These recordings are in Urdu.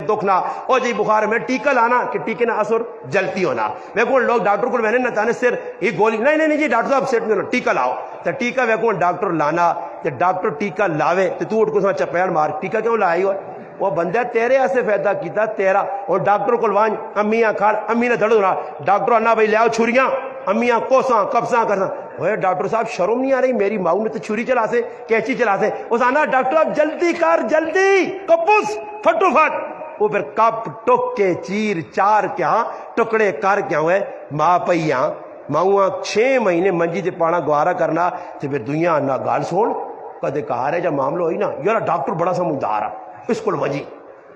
دکھنا او جی بخار میں ٹیکہ لانا کہ ٹیکے نہ اثر جلتی ہونا میں کو لوگ ڈاکٹر کو میں نے نہ تانے سر یہ گولی نہیں جی ڈاکٹر صاحب سیٹ نہیں ٹیکہ لاؤ تو ٹیکہ میں کو ڈاکٹر لانا تو ڈاکٹر ٹیکہ لاوے تو اٹھ کو چپیڑ مار ٹیکہ کیوں لائی ہو وہ بندہ تیرے سے فائدہ کیتا تیرا اور ڈاکٹر کو لوان امیاں کھاڑ امی نے دھڑ ڈاکٹر انا بھائی لے آؤ چھریاں امیاں کوساں کبساں کرنا وہ ڈاکٹر صاحب شرم نہیں آ رہی میری ماؤں نے تو چھری چلا سے کیچی چلا سے اس آنا ڈاکٹر آپ جلدی کر جلدی کپس پھٹو پھٹ وہ پھر کپ ٹک کے چیر چار کیا ٹکڑے کر کیا ہوئے ماں پئیاں ماؤں 6 مہینے منجی تے پانا گوارا کرنا تے پھر دنیا نہ گال سوڑ کدے کہا رہے جب معاملہ ہوئی نا یار ڈاکٹر بڑا سمجھدار آ اس کو منجی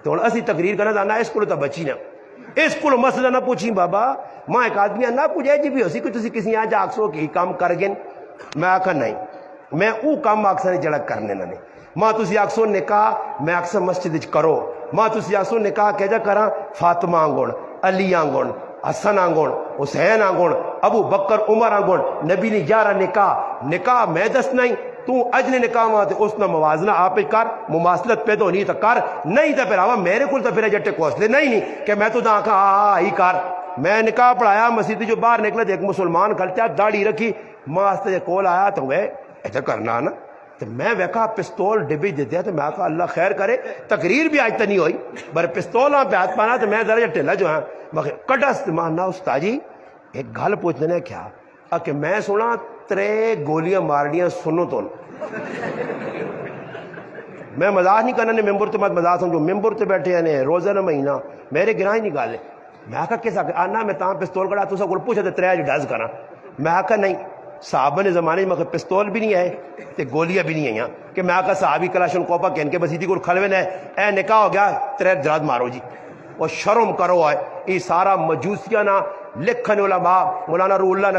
تو اسی تقریر کرنا جانا اس کو تو بچی نا اس کو مسئلہ نہ پوچھی بابا ماں ایک آدمی نہ پوچھے جی بھی ہوسی کہ تسی کسی آج آکسو کی کام کر گئے میں آکھا نہیں میں او کام آکسا نہیں جڑا کرنے نہ نہیں ماں تسی آکسو نکاح میں آکسا مسجد کرو ماں تسی آکسو نکاح کہہ جا کرا فاطمہ آنگون علی آنگون حسن آنگون حسین آنگون ابو بکر عمر آنگون نبی نے 11 نکاح میں دست نہیں تو اجن نکاح ماتے اس نہ موازنہ آپ کر مماثلت پیدا ہونی تو کر نہیں تو پھر آوا میرے کو تو پھر جٹے کوسلے نہیں کہ میں تو آنکھا ہی کر میں نکاح پڑھایا مسجد جو باہر نکلا تو ایک مسلمان کھلتا داڑھی رکھی ماستے کول آیا تو وہ ایسا کرنا نا تو میں ویکھا پستول ڈبی دیتے ہیں تو میں کہا اللہ خیر کرے تقریر بھی آج تک نہیں ہوئی بر پستول پہ ہاتھ پانا تو میں ذرا ٹھیلا جو ہے مگر کٹس ماننا استاجی ایک گل پوچھنے نے کیا کہ میں سنا 3 گولیاں مارنیاں سنو تو میں مزاح نہیں کرنا ممبر تو مت مزاح سمجھو ممبر تو بیٹھے ہیں روزہ نہ مہینہ میرے گراہ ہی نکالے میں کہا کیسا آنا میں تاں پستول کڑا تو سب کو پوچھا تو 3 ڈز کرا میں کہا نہیں صحابہ نے زمانے میں پستول بھی نہیں ہے تے گولیاں بھی نہیں ہیں کہ میں کہا صحابی کلاشن کوپا کہن کے بسیدی کو کھلوے نے اے نکاح ہو گیا 3 دراد مارو جی وہ شرم کرو ہے یہ سارا مجوسیانہ لکھن علماء مولانا روح اللہ